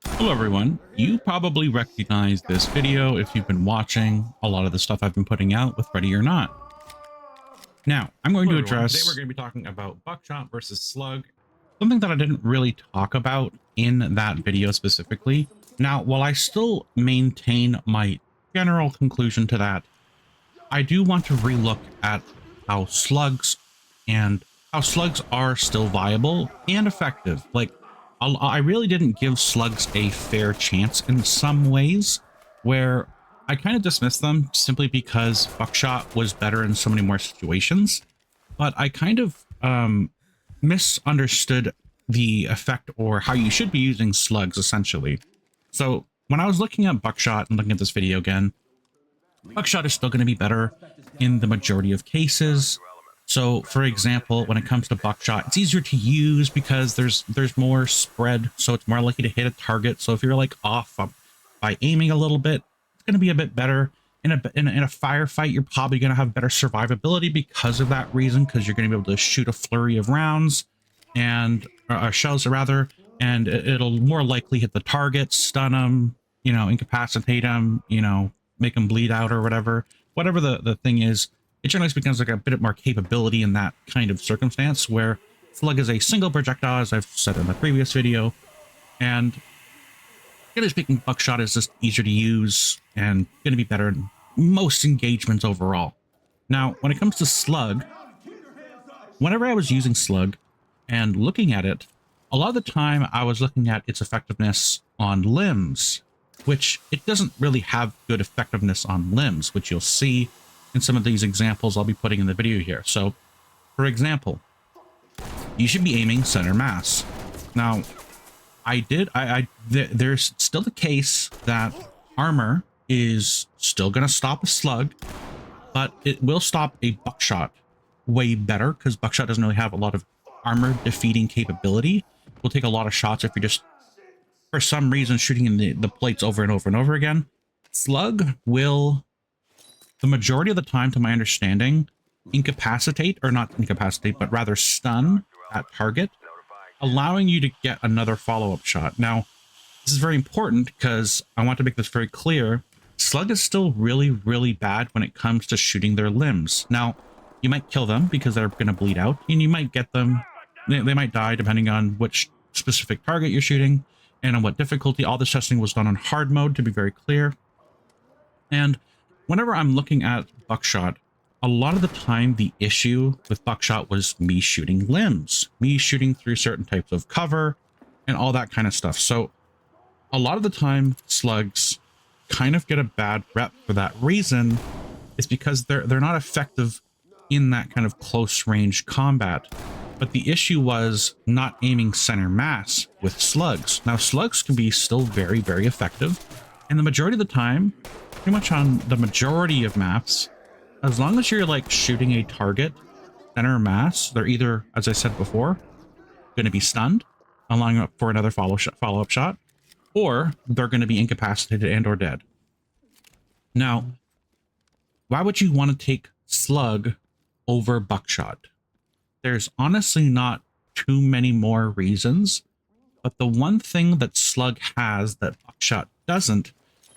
Hello everyone, you probably recognize this video if you've been watching a lot of the stuff I've been putting out with Ready or Not. Now, I'm going to address, today we're going to be talking about buckshot versus slug, something that I didn't really talk about in that video specifically. Now, while I still maintain my general conclusion to that, I do want to relook at how slugs are still viable and effective. Like, I really didn't give slugs a fair chance in some ways, where I kind of dismissed them simply because buckshot was better in so many more situations. But I kind of misunderstood the effect or how you should be using slugs, essentially. So when I was looking at buckshot and looking at this video again, buckshot is still going to be better in the majority of cases. So, for example, when it comes to buckshot, it's easier to use because there's more spread, so it's more likely to hit a target. So if you're like off by aiming a little bit, it's going to be a bit better. In a firefight, you're probably going to have better survivability because of that reason, because you're going to be able to shoot a flurry of rounds and shells rather, and it'll more likely hit the target, stun them, incapacitate them, make them bleed out or whatever the thing is. It generally becomes like a bit more capability in that kind of circumstance, where slug is a single projectile, as I've said in the previous video, and generally speaking, buckshot is just easier to use and going to be better in most engagements overall. Now, when it comes to slug, whenever I was using slug and looking at it, a lot of the time I was looking at its effectiveness on limbs, which it doesn't really have good effectiveness on limbs, which you'll see in some of these examples I'll be putting in the video here. So, for example, you should be aiming center mass. Now, there's still the case that armor is still going to stop a slug, but it will stop a buckshot way better, because buckshot doesn't really have a lot of armor defeating capability. It will take a lot of shots if you're just, for some reason, shooting in the plates over and over and over again. Slug will, the majority of the time, to my understanding, incapacitate, or not incapacitate, but rather stun that target, allowing you to get another follow-up shot. Now, this is very important because I want to make this very clear. Slug is still really, really bad when it comes to shooting their limbs. Now, you might kill them because they're going to bleed out, and you might get them, they might die depending on which specific target you're shooting and on what difficulty. All this testing was done on hard mode, to be very clear. And whenever I'm looking at buckshot, a lot of the time the issue with buckshot was me shooting limbs, me shooting through certain types of cover and all that kind of stuff. So a lot of the time slugs kind of get a bad rep for that reason, is because they're not effective in that kind of close range combat. But the issue was not aiming center mass with slugs. Now, slugs can be still very, very effective, and the majority of the time, pretty much on the majority of maps, as long as you're like shooting a target center mass, they're either, as I said before, going to be stunned, allowing up for another follow-up shot, or they're going to be incapacitated and or dead. Now, why would you want to take slug over buckshot? There's honestly not too many more reasons, but the one thing that slug has that buckshot doesn't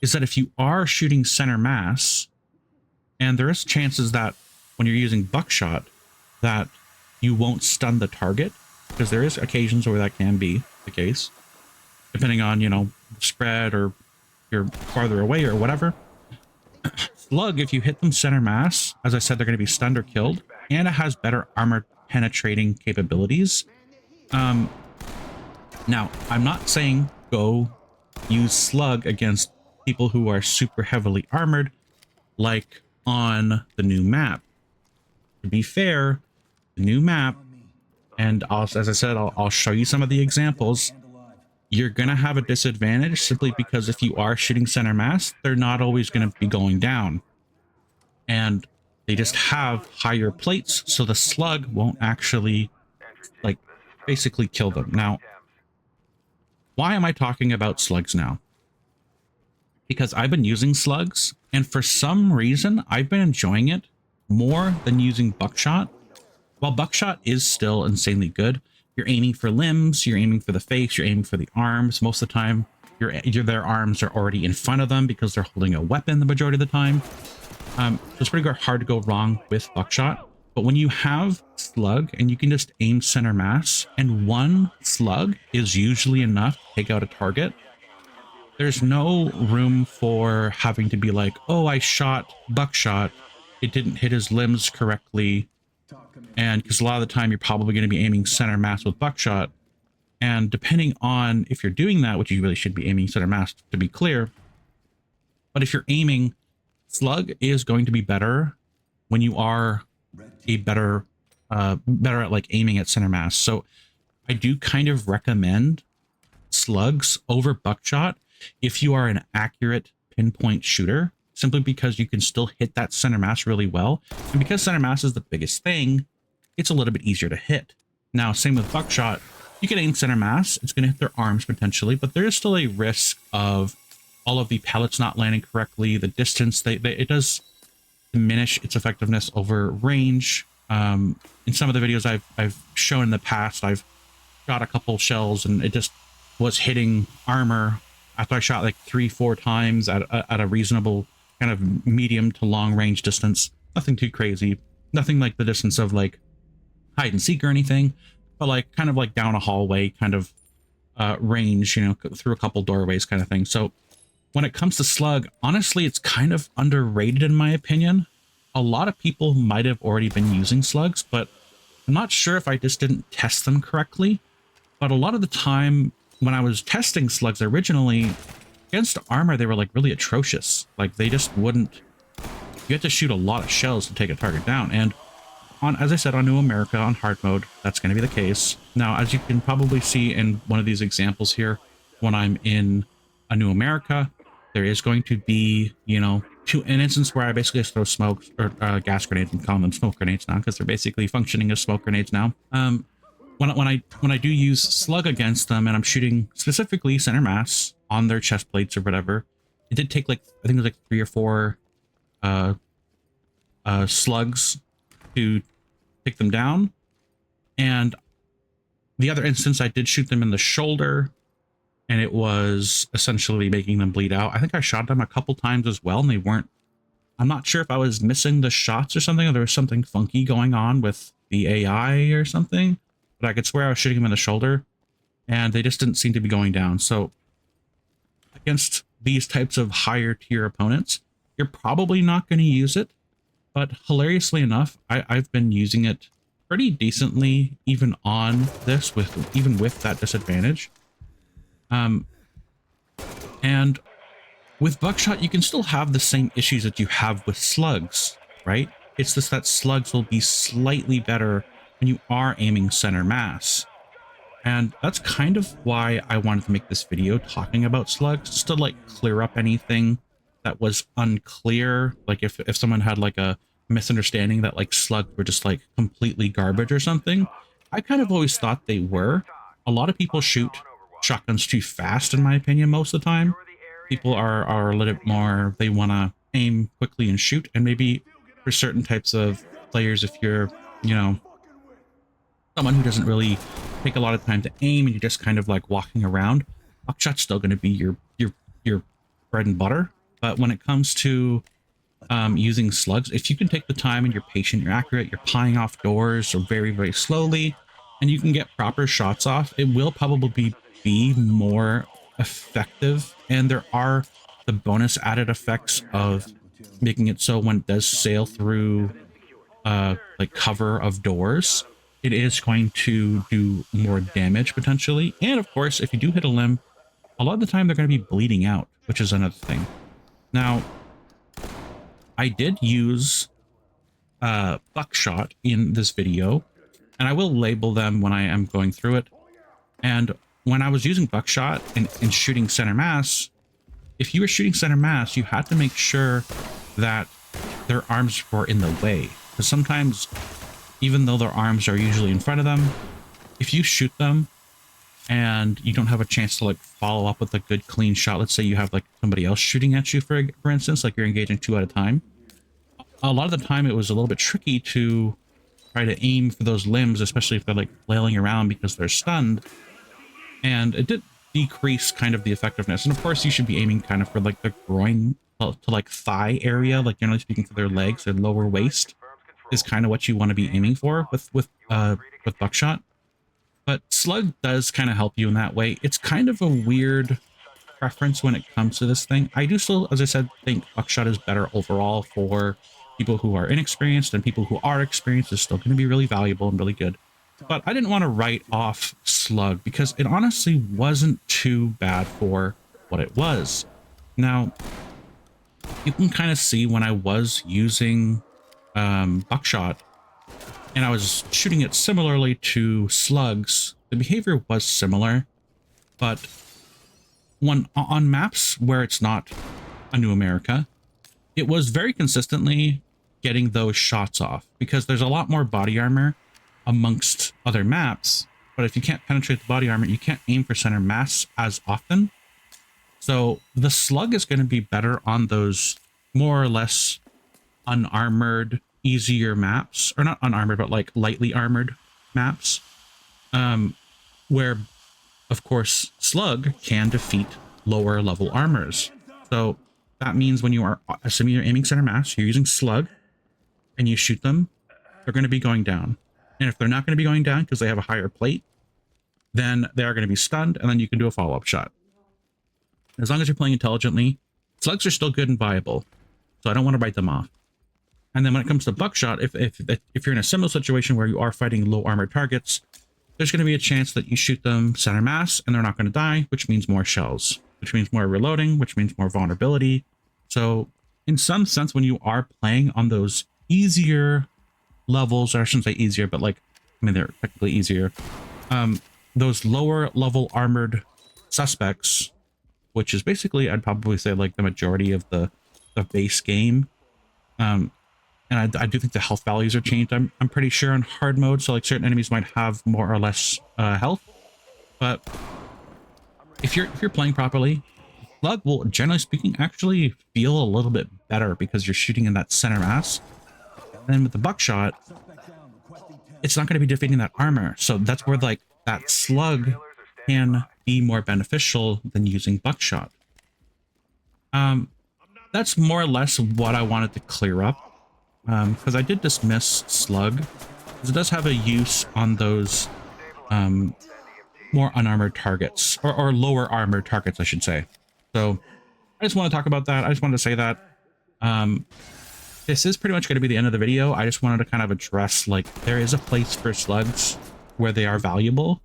is that if you are shooting center mass, and there is chances that when you're using buckshot that you won't stun the target, because there is occasions where that can be the case, depending on, spread or you're farther away or whatever. Slug, if you hit them center mass, as I said, they're going to be stunned or killed, and it has better armor penetrating capabilities. Now, I'm not saying go use slug against people who are super heavily armored, like on the new map. To be fair, the new map, and as I said, I'll show you some of the examples, you're going to have a disadvantage simply because if you are shooting center mass, they're not always going to be going down. And they just have higher plates, so the slug won't actually, like, basically kill them. Now, why am I talking about slugs now? Because I've been using slugs, and for some reason, I've been enjoying it more than using buckshot. While buckshot is still insanely good, You're aiming for limbs, you're aiming for the face, you're aiming for the arms. Most of the time, their arms are already in front of them because they're holding a weapon the majority of the time. So it's pretty hard to go wrong with buckshot. But when you have slug and you can just aim center mass, and one slug is usually enough to take out a target, there's no room for having to be like, oh, I shot buckshot, it didn't hit his limbs correctly. And because a lot of the time you're probably going to be aiming center mass with buckshot. And depending on if you're doing that, which you really should be aiming center mass to be clear, but if you're aiming, slug is going to be better when you are a better at like aiming at center mass. So I do kind of recommend slugs over buckshot if you are an accurate pinpoint shooter, simply because you can still hit that center mass really well. And because center mass is the biggest thing, it's a little bit easier to hit. Now, same with buckshot. You can aim center mass, it's going to hit their arms potentially, but there is still a risk of all of the pellets not landing correctly, the distance, it does diminish its effectiveness over range. In some of the videos I've shown in the past, I've shot a couple shells and it just was hitting armor after I shot like 3-4 times at a reasonable kind of medium to long range distance. Nothing too crazy, nothing like the distance of like hide and seek or anything, but like kind of like down a hallway kind of range, you know, through a couple doorways kind of thing. So when it comes to slug, honestly, it's kind of underrated in my opinion. A lot of people might have already been using slugs, but I'm not sure if I just didn't test them correctly. But a lot of the time when I was testing slugs originally, against armor, they were like really atrocious. Like they just wouldn't, you had to shoot a lot of shells to take a target down. And on, as I said, on New America, on hard mode, that's going to be the case. Now, as you can probably see in one of these examples here, when I'm in a New America, there is going to be, you know, an instance where I basically just throw smoke or gas grenades and call them smoke grenades now, because they're basically functioning as smoke grenades now. When I do use slug against them and I'm shooting specifically center mass on their chest plates or whatever, it did take like, I think it was like 3 or 4 slugs to take them down. And the other instance, I did shoot them in the shoulder and it was essentially making them bleed out. I think I shot them a couple times as well and they weren't, I'm not sure if I was missing the shots or something, or there was something funky going on with the AI or something. But I could swear I was shooting them in the shoulder and they just didn't seem to be going down. So against these types of higher tier opponents, you're probably not going to use it. But hilariously enough, I've been using it pretty decently even on this, even with that disadvantage. And with buckshot, you can still have the same issues that you have with slugs, right? It's just that slugs will be slightly better when you are aiming center mass. And that's kind of why I wanted to make this video talking about slugs, just to like clear up anything that was unclear. Like if someone had like a misunderstanding that like slugs were just like completely garbage or something. I kind of always thought they were. A lot of people shoot shotguns too fast, in my opinion, most of the time. People are a little bit more, they want to aim quickly and shoot. And maybe for certain types of players, if you're, you know, someone who doesn't really take a lot of time to aim and you're just kind of like walking around, buckshot's still going to be your bread and butter. But when it comes to using slugs, if you can take the time and you're patient, you're accurate, you're pieing off doors or very, very slowly, and you can get proper shots off, it will probably be more effective. And there are the bonus added effects of making it so when it does sail through like cover of doors, it is going to do more damage potentially. And of course, if you do hit a limb, a lot of the time they're going to be bleeding out, which is another thing. Now, I did use buckshot in this video, and I will label them when I am going through it. And when I was using buckshot and shooting center mass, if you were shooting center mass, you had to make sure that their arms were in the way. Because sometimes, even though their arms are usually in front of them, if you shoot them and you don't have a chance to like follow up with a good clean shot, let's say you have like somebody else shooting at you, for instance, like you're engaging 2 at a time, a lot of the time it was a little bit tricky to try to aim for those limbs, especially if they're like flailing around because they're stunned. And it did decrease kind of the effectiveness. And of course, you should be aiming kind of for like the groin to like thigh area, like generally speaking for their legs, their lower waist is kind of what you want to be aiming for with buckshot. But slug does kind of help you in that way. It's kind of a weird preference when it comes to this thing. I do still, as I said, think buckshot is better overall for people who are inexperienced, and people who are experienced is still going to be really valuable and really good. But I didn't want to write off slug because it honestly wasn't too bad for what it was. Now, you can kind of see when I was using buckshot and I was shooting it similarly to slugs, the behavior was similar, but on maps where it's not a New America, it was very consistently getting those shots off because there's a lot more body armor amongst other maps. But if you can't penetrate the body armor, you can't aim for center mass as often. So the slug is going to be better on those more or less unarmored, easier maps, or not unarmored, but like lightly armored maps, where of course slug can defeat lower level armors. So that means when you are, assuming you're aiming center mass, you're using slug and you shoot them, they're going to be going down. And if they're not going to be going down because they have a higher plate, then they are going to be stunned, and then you can do a follow-up shot. As long as you're playing intelligently, slugs are still good and viable, so I don't want to write them off. And then when it comes to buckshot, if you're in a similar situation where you are fighting low armored targets, there's going to be a chance that you shoot them center mass and they're not going to die, which means more shells, which means more reloading, which means more vulnerability. So in some sense, when you are playing on those easier levels, or I shouldn't say easier, but like, I mean, they're technically easier, those lower level armored suspects, which is basically, I'd probably say like the majority of the base game. And I do think the health values are changed. I'm pretty sure on hard mode. So like certain enemies might have more or less health, but if you're playing properly, slug will, generally speaking, actually feel a little bit better because you're shooting in that center mass. And then with the buckshot, it's not going to be defeating that armor. So that's where like that slug can be more beneficial than using buckshot. That's more or less what I wanted to clear up. Because I did dismiss slug, because it does have a use on those more unarmored targets, or lower armored targets, I should say. So I just want to talk about that. I just wanted to say that this is pretty much going to be the end of the video. I just wanted to kind of address, like, there is a place for slugs where they are valuable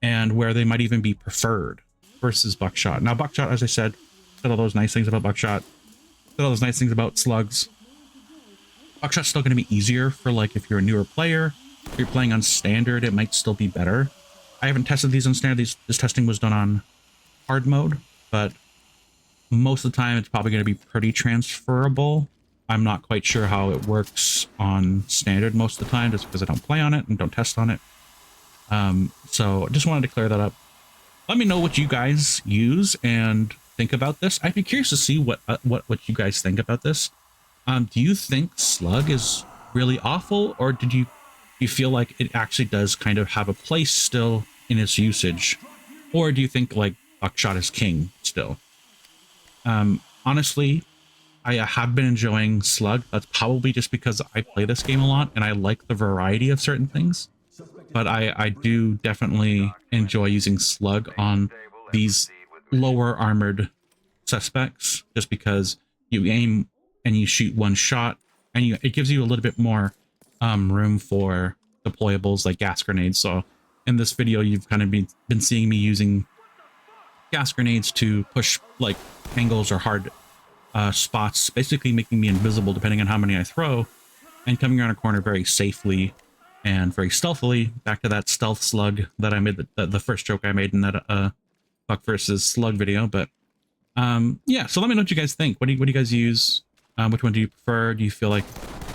and where they might even be preferred versus buckshot. Now, buckshot, as I said all those nice things about buckshot, said all those nice things about slugs. Buckshot's still going to be easier for, like, if you're a newer player. If you're playing on standard, it might still be better. I haven't tested these on standard. This testing was done on hard mode, but most of the time it's probably going to be pretty transferable. I'm not quite sure how it works on standard most of the time, just because I don't play on it and don't test on it. So I just wanted to clear that up. Let me know what you guys use and think about this. I'd be curious to see what you guys think about this. Do you think slug is really awful, or did you feel like it actually does kind of have a place still in its usage, or do you think like buckshot is king still? Honestly, I have been enjoying slug. That's probably just because I play this game a lot and I like the variety of certain things, but I do definitely enjoy using slug on these lower armored suspects, just because you aim and you shoot one shot, and it gives you a little bit more room for deployables like gas grenades. So in this video, you've kind of been seeing me using gas grenades to push like angles or hard spots, basically making me invisible depending on how many I throw, and coming around a corner very safely and very stealthily. Back to that stealth slug that I made, the first joke I made in that buck versus slug video. But yeah, so let me know what you guys think. What do you guys use? Which one do you prefer? Do you feel like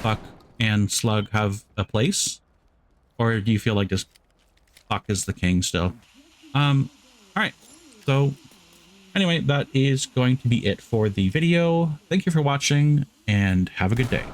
buck and slug have a place, or do you feel like just buck is the king still? All right, so anyway, that is going to be it for the video. Thank you for watching, and have a good day.